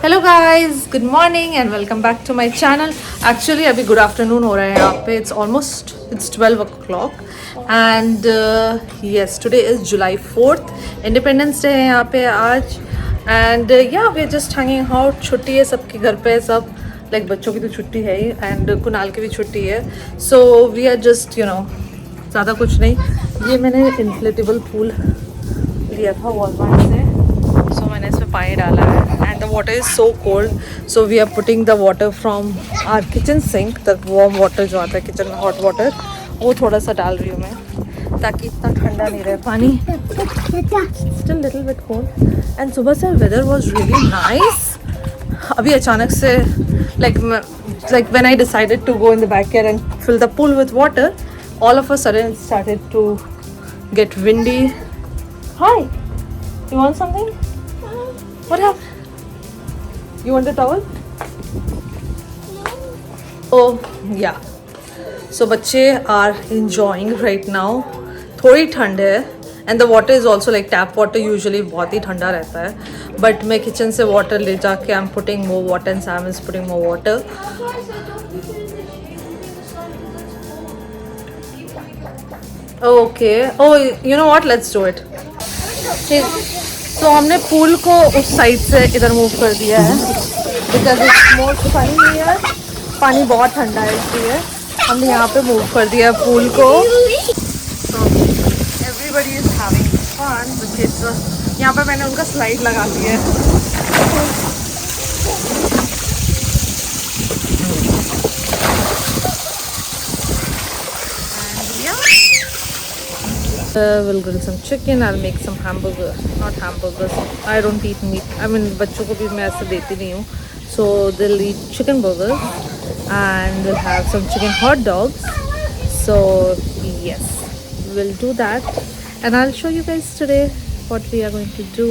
Hello guys, good morning and welcome back to my channel. Actually अभी good afternoon हो रहा है यहाँ पे। It's 12 o'clock and yes, today is July 4th। Independence Day है यहाँ पे आज। And yeah we are just hanging out. छुट्टी है सबके घर पे, सब लाइक बच्चों की तो छुट्टी है ही एंड कुणाल की भी छुट्टी है। सो वी आर जस्ट ज़्यादा कुछ नहीं। ये मैंने इन्फ्लेटेबल पूल लिया था वॉलमार्ट से, सो मैंने इसमें पानी डाला है and the water is so cold. So we are putting the water from our kitchen sink, the warm water जो आता है किचन में, हॉट वाटर, वो थोड़ा सा डाल रही हूँ मैं ताकि इतना ठंडा नहीं रहे पानी। Still little bit cold and सुबह से वेदर वाज रियली नाइस। अभी अचानक से like when I decided to go in the backyard and fill the pool with water, all of a sudden it started to get windy. Hi, you want something? What happened? You want a towel? Oh yeah. So बच्चे are enjoying right now. थोड़ी ठंड है and the water is also like tap water usually बहुत ही ठंडा रहता है, but मैं kitchen से water ले जाके I'm putting more water and Sam is putting more water. Okay. Oh, you know what? Let's do it. तो हमने पूल को उस साइड से इधर मूव कर दिया है बिकॉज इट्स मोर फनी है। पानी बहुत ठंडा है इसलिए हमने यहाँ पे मूव कर दिया है पूल को। Everybody is having fun with kids. यहाँ पे मैंने उनका स्लाइड लगा दिया है। We'll grill some chicken. I'll make some hamburger. Not hamburgers. I don't eat meat. I mean, बच्चों को भी मैं ऐसे देती नहीं हूँ. So they'll eat chicken burgers, and we'll have some chicken hot dogs. So yes, we'll do that, and I'll show you guys today what we are going to do,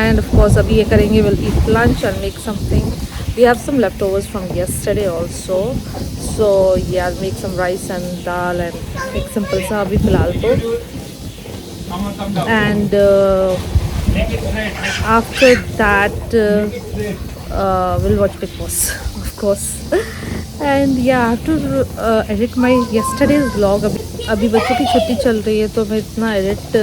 and of course अभी ये करेंगे. We'll eat lunch. I'll make something. We have some leftovers from yesterday also. So yeah, I'll make some rice and dal and एक simple सा अभी फिलहाल तो. And after that we'll watch Big Boss of course. And yeah, I have to edit my yesterday's vlog. अभी बच्चों की छुट्टी चल रही है तो मैं इतना edit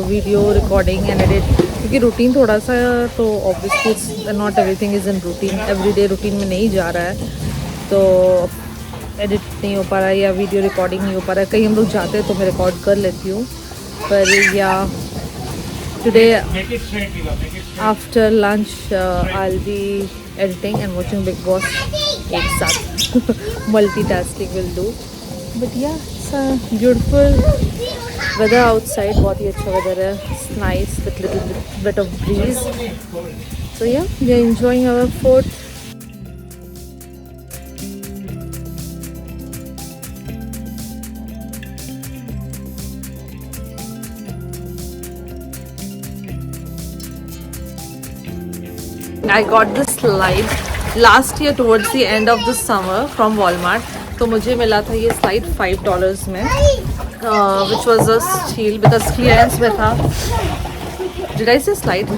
video recording and edit, क्योंकि रूटीन थोड़ा सा तो obviously not everything is in routine, everyday routine में नहीं जा रहा है, तो एडिट नहीं हो पा रहा है या वीडियो रिकॉर्डिंग नहीं हो पा रहा है। कहीं हम लोग जाते हैं तो मैं रिकॉर्ड कर लेती हूँ, पर yeah today after lunch I will be editing and watching Bigg Boss एक साथ। Multitasking will do, but yeah it's beautiful weather outside. बहुत ही अच्छा वेदर है, it's nice with little bit of breeze. So yeah we are enjoying our food. I got this slide last year towards the end of the summer from Walmart. तो मुझे मिला था ये slide $5 में, which was a steal because clearance में था. Did I say slide?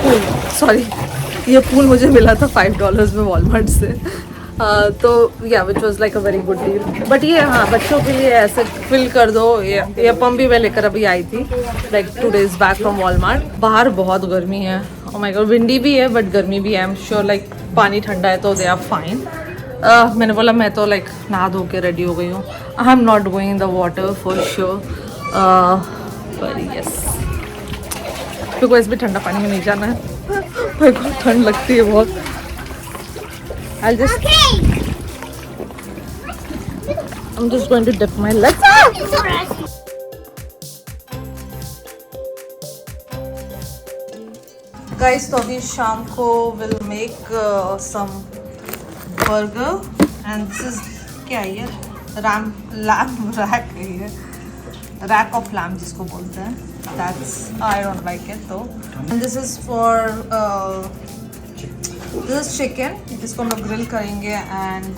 Pool. Sorry. ये pool मुझे मिला था $5 में Walmart से. तो yeah, which was like a very good deal. But ये हाँ, बच्चों के लिए ऐसे फिल कर दो। ये पम्प भी मैं लेकर अभी आई थी like 2 days back from Walmart. बाहर बहुत गर्मी है, oh my god, विंडी भी है बट गर्मी भी है। आई एम श्योर लाइक पानी ठंडा है तो दे आर फाइन। मैंने बोला मैं तो लाइक नहा धो के रेडी हो गई हूँ। I am not going in the water for sure, पर यस, क्योंकि इस भी ठंडा पानी में नहीं जाना है। मेरे को ठंड लगती है बहुत। I'm just going to dip my legs. Guys, तो अभी शाम को we'll make some burger and this is क्या है ये? lamb rack है ये, rack of lamb जिसको बोलते हैं. That's I don't like it though. And this is for this is chicken, इसको हम लोग ग्रिल करेंगे and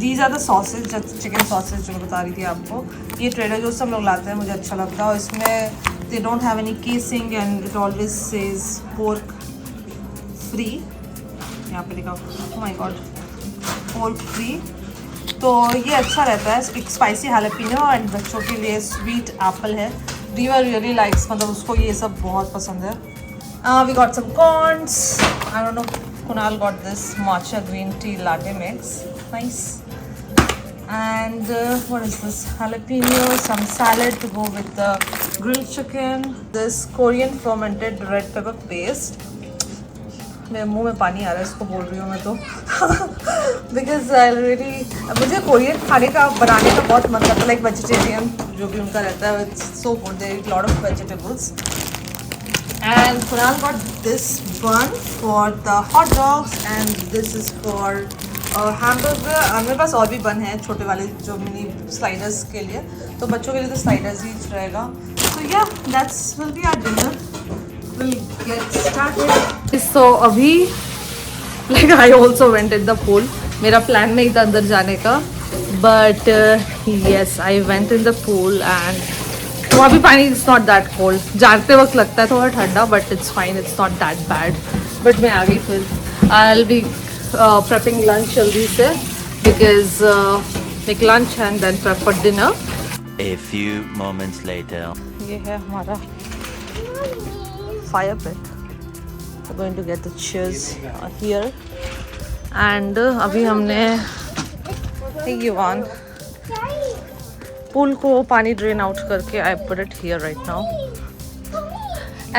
these are the sauces, chicken sausage जो मैं बता रही थी आपको। ये ट्रेडर जोस से हम लोग लाते हैं, मुझे अच्छा लगता है, और इसमें they don't have any casing and it always says pork free, यहाँ पे देखा, oh my God, whole free. तो ये अच्छा रहता है। एक स्पाइसी हैलापिनो एंड बच्चों के लिए स्वीट एप्पल है। रिवा रियली लाइक्स, मतलब उसको ये सब बहुत पसंद है। We got some corns, I don't know, Kunal got this matcha green tea latte mix, nice. And what is this? Jalapeno, some salad to go with the grilled chicken. This Korean fermented red pepper paste. मेरे मुंह में पानी आ रहा है, इसको बोल रही हूँ मैं तो बिकॉज आई रियली, मुझे कोरियन खाने का बनाने का बहुत मन करता है, लाइक वेजिटेरियन जो भी उनका रहता है, it's so good, they eat lot of vegetables. And Kunal got this bun for the hot dogs and this is for hamburger. मेरे पास और भी बन है छोटे वाले जो मिनी स्लाइडर्स के लिए, तो बच्चों के लिए तो स्लाइडर्स ही रहेगा। तो या that's will be our dinner, will get started. So अभी like I also went in the pool, मेरा प्लान नहीं था अंदर जाने का, but yes I went in the pool and वहाँ भी पानी इट्स नॉट दैट कोल्ड, जाते वक्त लगता है थोड़ा ठंडा, but it's fine, it's not that bad. But मैं आ गई फिर, आई विल बी prepping lunch जल्दी से, because make lunch and then prep for dinner. A few moments later. ये है हमारा fire pit. We're going to get the chairs here. And अभी हमने युवान पूल को पानी drain out करके I put it here right now.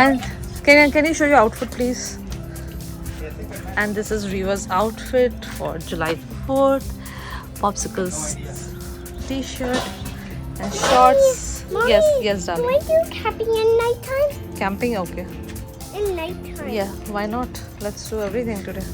And can you show your outfit please? And this is Riva's outfit for July 4th. Popsicles t-shirt and shorts. Mommy, yes darling. Can we do camping in nighttime? Camping, okay. In nighttime. Yeah, why not? Let's do everything today.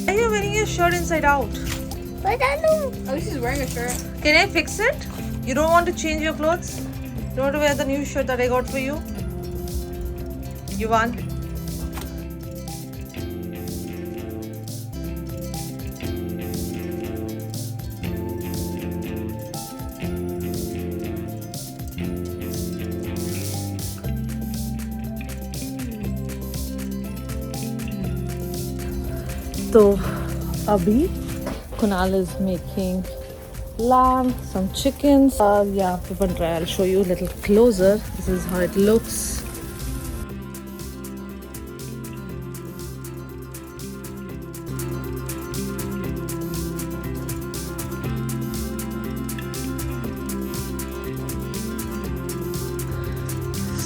Why are you wearing your shirt inside out? But I know. At least he's wearing a shirt. Can I fix it? You don't want to change your clothes? You don't want to wear the new shirt that I got for you? You want? तो अभी Kunal is making lamb, some chickens. यहाँ पे बन रहा है. I'll show you a little closer. This is how it looks.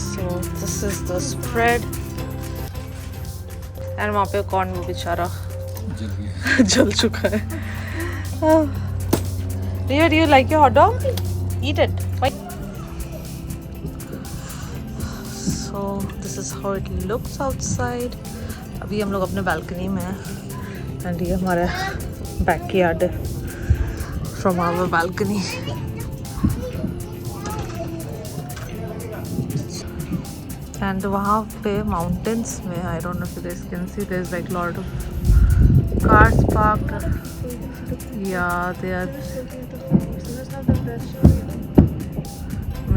So this is the spread. And वहाँ पे कौन वो बेचारा जल चुका है. Ria, do you like your hot dog? Eat it. Why? So this is how it looks outside. अभी हम लोग अपने balcony में हैं and ये हमारा backyard है from our balcony. And वहाँ पे mountains में, I don't know if you guys can see, there's like lot of cars parked. Yeah, they are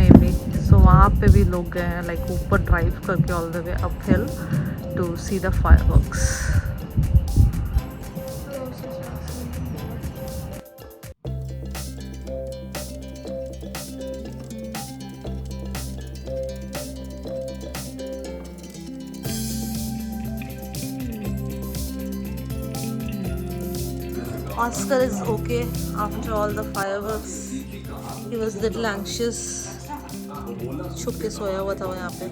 maybe. So वहाँ पे भी लोग गए हैं like ऊपर drive करके all the way uphill to see the fireworks. Oscar is okay after all the fireworks. He was a little anxious. छुप के सोया हुआ था वो यहाँ पे.